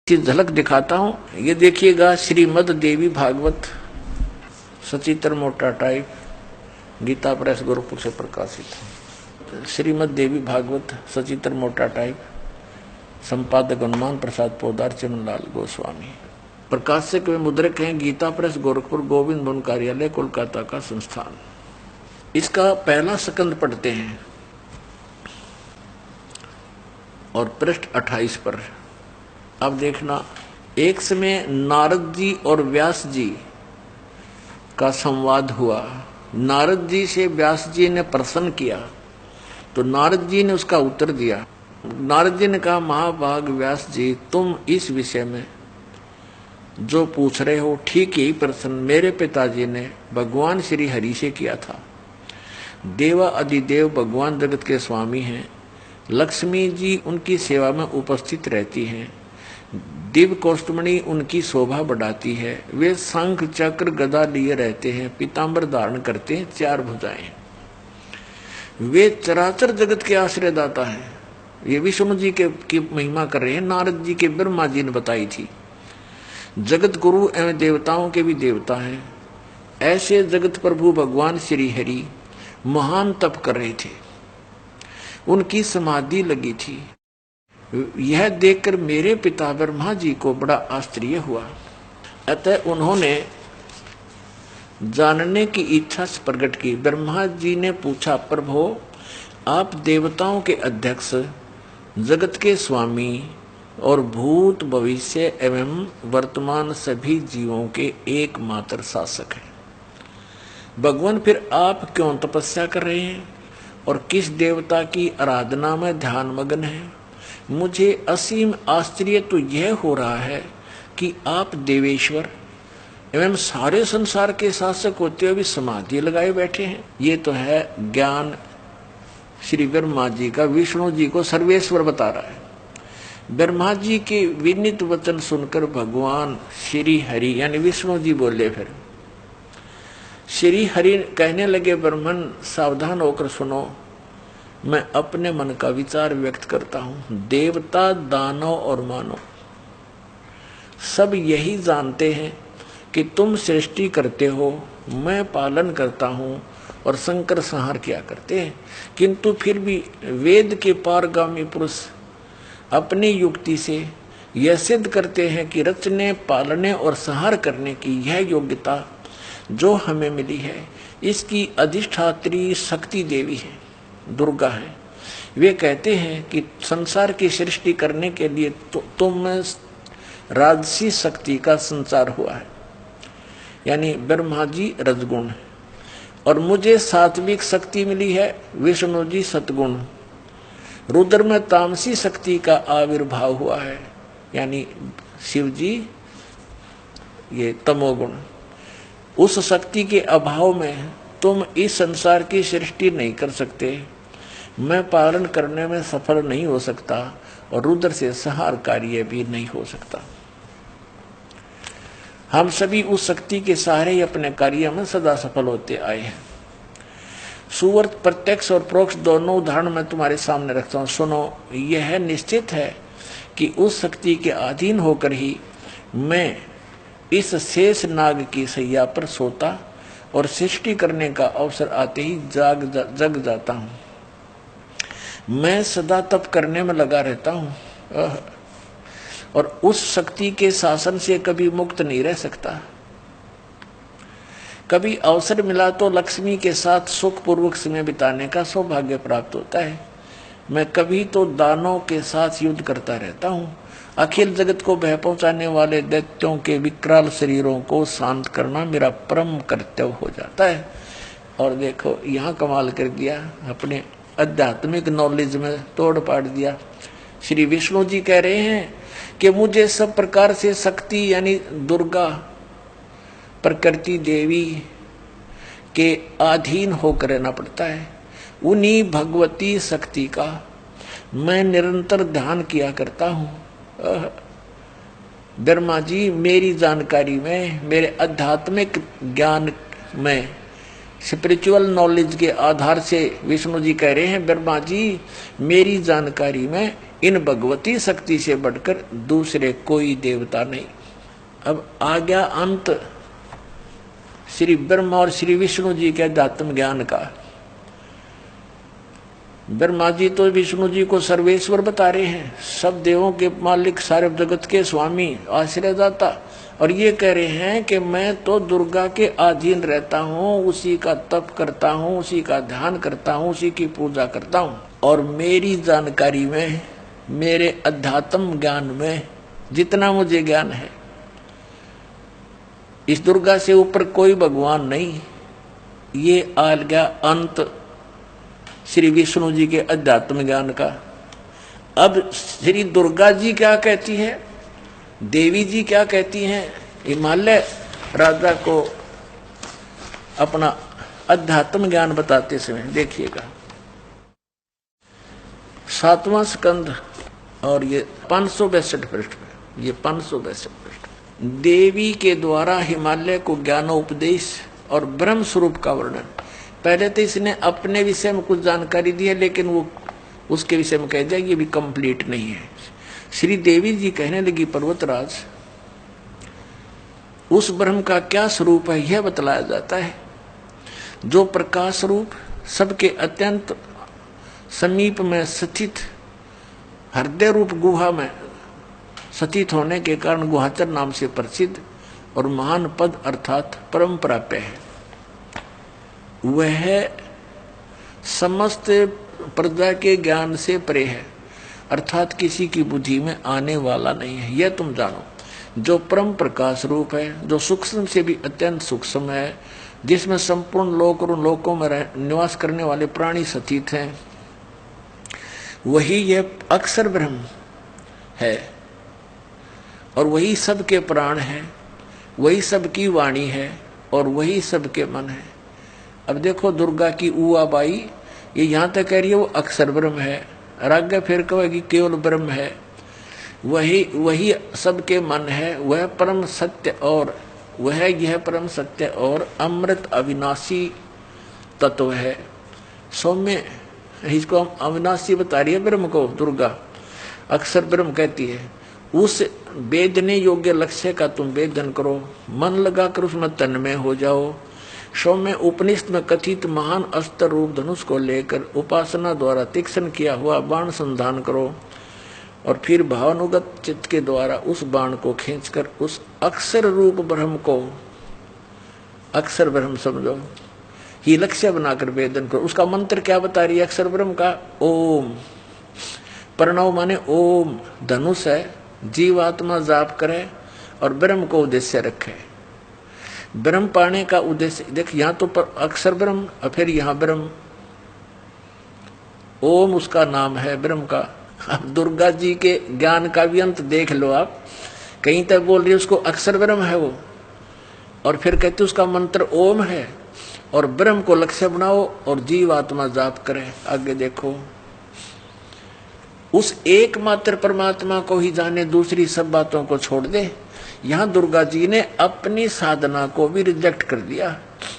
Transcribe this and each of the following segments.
की झलक दिखाता हूँ। ये देखिएगा, श्रीमद देवी भागवत सचित्र मोटा टाइप, गीता प्रेस गोरखपुर से प्रकाशित। श्रीमद देवी भागवत सचित्र मोटा टाइप, संपादक हनुमान प्रसाद पोदार, चमनलाल गोस्वामी। प्रकाशक व मुद्रक हैं गीता प्रेस गोरखपुर, गोविंद भवन कार्यालय, कोलकाता का संस्थान। इसका पहला स्कंद पढ़ते हैं और पृष्ठ 28 पर। अब देखना, एक समय नारद जी और व्यास जी का संवाद हुआ। नारद जी से व्यास जी ने प्रश्न किया तो नारद जी ने उसका उत्तर दिया। नारद जी ने कहा, महाभाग व्यास जी, तुम इस विषय में जो पूछ रहे हो ठीक यही प्रश्न मेरे पिताजी ने भगवान श्री हरि से किया था। देवा अधिदेव भगवान जगत के स्वामी हैं। लक्ष्मी जी उनकी सेवा में उपस्थित रहती हैं। दिव्य कौस्तुमणि उनकी शोभा बढ़ाती है। वे शंख चक्र गदा लिए रहते हैं, पीताम्बर धारण करते हैं, 4 भुजाएं। वे चराचर जगत के आश्रयदाता हैं। ये विष्णु जी की महिमा कर रहे हैं। नारद जी के ब्रह्मा जी ने बताई थी। जगत गुरु एवं देवताओं के भी देवता हैं। ऐसे जगत प्रभु भगवान श्री हरि महान तप कर रहे थे। उनकी समाधि लगी थी। यह देखकर मेरे पिता ब्रह्मा जी को बड़ा आश्चर्य हुआ। अतः उन्होंने जानने की इच्छा प्रकट की। ब्रह्मा जी ने पूछा, प्रभो, आप देवताओं के अध्यक्ष, जगत के स्वामी और भूत भविष्य एवं वर्तमान सभी जीवों के एकमात्र शासक हैं। भगवान, फिर आप क्यों तपस्या कर रहे हैं और किस देवता की आराधना में ध्यान मग्न है? मुझे असीम आश्चर्य तो यह हो रहा है कि आप देवेश्वर एवं सारे संसार के शासक होते हुए भी समाधि लगाए बैठे हैं। ये तो है ज्ञान श्री ब्रह्मा जी का विष्णु जी को सर्वेश्वर बता रहा है। ब्रह्मा जी के विनीत वचन सुनकर भगवान श्री हरि यानी विष्णु जी बोले। फिर श्री हरि कहने लगे, ब्रह्मन सावधान होकर सुनो, मैं अपने मन का विचार व्यक्त करता हूं। देवता, दानव और मानव सब यही जानते हैं कि तुम सृष्टि करते हो, मैं पालन करता हूं और संकर संहार किया करते हैं। किंतु फिर भी वेद के पारगामी पुरुष अपनी युक्ति से यह सिद्ध करते हैं कि रचने, पालने और संहार करने की यह योग्यता जो हमें मिली है, इसकी अधिष्ठात्री शक्ति देवी है, दुर्गा है। वे कहते हैं कि संसार की सृष्टि करने के लिए तुम में राजसी शक्ति का संचार हुआ है, यानी ब्रह्मा जी रजगुण है, और मुझे सात्विक शक्ति मिली है, विष्णु जी सतगुण। रुद्र में तामसी शक्ति का आविर्भाव हुआ है, यानी शिव जी ये तमोगुण। उस शक्ति के अभाव में तुम इस संसार की सृष्टि नहीं कर सकते, मैं पालन करने में सफल नहीं हो सकता और रुद्र से संहार कार्य भी नहीं हो सकता। हम सभी उस शक्ति के सहारे ही अपने कार्य में सदा सफल होते आए हैं। सुवर्त प्रत्यक्ष और प्रोक्ष दोनों उदाहरण मैं तुम्हारे सामने रखता हूँ। सुनो, यह निश्चित है कि उस शक्ति के अधीन होकर ही मैं इस शेष नाग की सैया पर सोता और सृष्टि करने का अवसर आते ही जग जाता हूँ। मैं सदा तप करने में लगा रहता हूँ और उस शक्ति के शासन से कभी मुक्त नहीं रह सकता। कभी अवसर मिला तो लक्ष्मी के साथ सुखपूर्वक समय बिताने का सौभाग्य प्राप्त होता है। मैं कभी तो दानों के साथ युद्ध करता रहता हूँ। अखिल जगत को भय पहुंचाने वाले दैत्यों के विकराल शरीरों को शांत करना मेरा परम कर्तव्य हो जाता है। और देखो, यहाँ कमाल कर दिया, अपने आध्यात्मिक नॉलेज में तोड़ पाड़ दिया। श्री विष्णु जी कह रहे हैं कि मुझे सब प्रकार से शक्ति यानी दुर्गा, प्रकृति देवी के अधीन होकर रहना पड़ता है। उन्हीं भगवती शक्ति का मैं निरंतर ध्यान किया करता हूँ। ब्रह्मा जी मेरी जानकारी में, मेरे आध्यात्मिक ज्ञान में, स्पिरिचुअल नॉलेज के आधार से विष्णु जी कह रहे हैं, ब्रह्मा जी मेरी जानकारी में इन भगवती शक्ति से बढ़कर दूसरे कोई देवता नहीं। अब आ गया अंत श्री ब्रह्मा और श्री विष्णु जी के अध्यात्म ज्ञान का। ब्रह्मा जी तो विष्णु जी को सर्वेश्वर बता रहे हैं, सब देवों के मालिक, सारे जगत के स्वामी, आश्रयदाता, और ये कह रहे हैं कि मैं तो दुर्गा के अधीन रहता हूँ, उसी का तप करता हूँ, उसी का ध्यान करता हूँ, उसी की पूजा करता हूँ, और मेरी जानकारी में, मेरे अध्यात्म ज्ञान में जितना मुझे ज्ञान है, इस दुर्गा से ऊपर कोई भगवान नहीं। ये आ गया अंत श्री विष्णु जी के अध्यात्म ज्ञान का। अब श्री दुर्गा जी क्या कहती है, देवी जी क्या कहती हैं, हिमालय राजा को अपना अध्यात्म ज्ञान बताते समय देखिएगा। 7वां स्कंद और ये 562 पृष्ठ पे, ये 562 पृष्ठ। देवी के द्वारा हिमालय को ज्ञानोपदेश और ब्रह्म स्वरूप का वर्णन। पहले तो इसने अपने विषय में कुछ जानकारी दी है, लेकिन वो उसके विषय में कह दिया ये भी कंप्लीट नहीं है। श्री देवी जी कहने लगी, पर्वतराज, उस ब्रह्म का क्या स्वरूप है यह बतलाया जाता है, जो प्रकाश रूप, सबके अत्यंत समीप में स्थित, हृदय रूप गुहा में स्थित होने के कारण गुहाचर नाम से प्रसिद्ध और महान पद अर्थात परम प्राप्य है। वह समस्त प्रजा के ज्ञान से परे है, अर्थात किसी की बुद्धि में आने वाला नहीं है, यह तुम जानो। जो परम प्रकाश रूप है, जो सूक्ष्म से भी अत्यंत सूक्ष्म है, जिसमें संपूर्ण लोक और लोकों में निवास करने वाले प्राणी स्थित हैं, वही यह अक्षर ब्रह्म है, और वही सबके प्राण है, वही सबकी वाणी है, और वही सबके मन है। अब देखो दुर्गा की उआ बाई ये यहाँ तक कह रही है वो अक्षर ब्रह्म है, आगे फिर कहेगी केवल ब्रह्म है, वही सबके मन है, वह परम सत्य, और वह यह परम सत्य और अमृत अविनाशी तत्व है। सौम्य इसको अविनाशी बता रही है ब्रह्म को दुर्गा, अक्षर ब्रह्म कहती है। उस वेदने योग्य लक्ष्य का तुम वेदन करो, मन लगाकर उसमें तन्मय हो जाओ। सौम्य उपनिषद में कथित महान अस्त्र रूप धनुष को लेकर उपासना द्वारा तीक्ष्ण किया हुआ बाण संधान करो, और फिर भावानुगत चित्त के द्वारा उस बाण को खींचकर उस अक्षर रूप ब्रह्म को, अक्षर ब्रह्म समझो, ही लक्ष्य बनाकर वेदन करो। उसका मंत्र क्या बता रही है अक्षर ब्रह्म का? ओम। प्रणव माने ओम, धनुष है, जीवात्मा जाप करे और ब्रह्म को उद्देश्य रखे। ब्रह्म पाने का उद्देश्य देख, यहाँ तो अक्षर ब्रह्म और फिर यहाँ ब्रह्म, ओम उसका नाम है ब्रह्म का। अब दुर्गा जी के ज्ञान का भी अंत देख लो आप, कहीं तक बोल रही है उसको अक्षर ब्रह्म है वो, और फिर कहते उसका मंत्र ओम है, और ब्रह्म को लक्ष्य बनाओ और जीव आत्मा जाप करे। आगे देखो, उस एकमात्र परमात्मा को ही जाने, दूसरी सब बातों को छोड़ दे। यहाँ दुर्गा जी ने अपनी साधना को भी रिजेक्ट कर दिया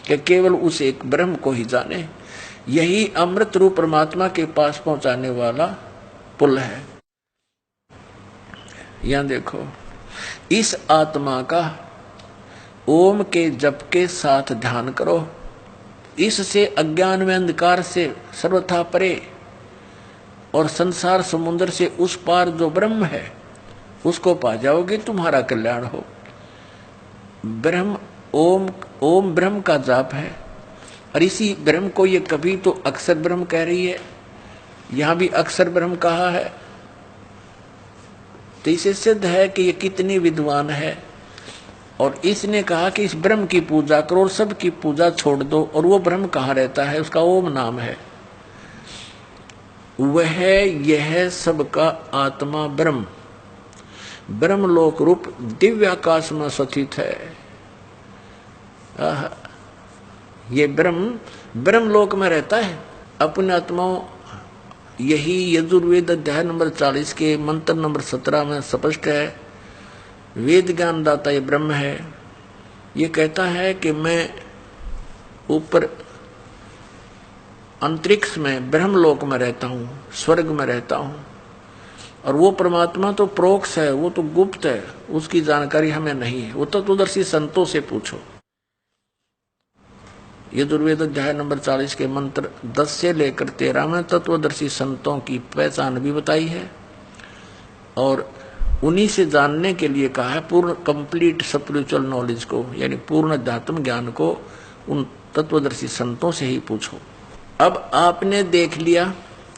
कि केवल उस एक ब्रह्म को ही जाने, यही अमृत रूप परमात्मा के पास पहुंचाने वाला पुल है। यहाँ देखो, इस आत्मा का ओम के जप के साथ ध्यान करो, इससे अज्ञान में अंधकार से सर्वथा परे और संसार समुद्र से उस पार जो ब्रह्म है उसको पा जाओगे, तुम्हारा कल्याण हो। ब्रह्म ओम, ओम ब्रह्म का जाप है, और इसी ब्रह्म को ये कभी तो अक्षर ब्रह्म कह रही है, यहां भी अक्षर ब्रह्म कहा है। तो इसे सिद्ध है कि ये कितनी विद्वान है, और इसने कहा कि इस ब्रह्म की पूजा करो और सबकी पूजा छोड़ दो। और वो ब्रह्म कहाँ रहता है? उसका ओम नाम है, वह यह सबका आत्मा ब्रह्म, ब्रह्मलोक रूप दिव्य आकाश में स्थित है। ये ब्रह्म ब्रह्मलोक में रहता है अपने आत्माओं। यही यजुर्वेद अध्याय नंबर 40 के मंत्र नंबर 17 में स्पष्ट है। वेद ज्ञान दाता ये ब्रह्म है, ये कहता है कि मैं ऊपर अंतरिक्ष में ब्रह्मलोक में रहता हूँ, स्वर्ग में रहता हूँ, और वो परमात्मा तो प्रोक्ष है, वो तो गुप्त है, उसकी जानकारी हमें नहीं है। वो तत्वदर्शी संतों से पूछो। यजुर्वेद अध्याय नंबर 40 के मंत्र 10 से लेकर 13 में तत्वदर्शी संतों की पहचान भी बताई है और उन्हीं से जानने के लिए कहा है। पूर्ण कंप्लीट स्पिरिचुअल नॉलेज को, यानी पूर्ण अध्यात्म ज्ञान को उन तत्वदर्शी संतों से ही पूछो। अब आपने देख लिया,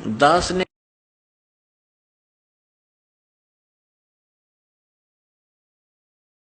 दास ने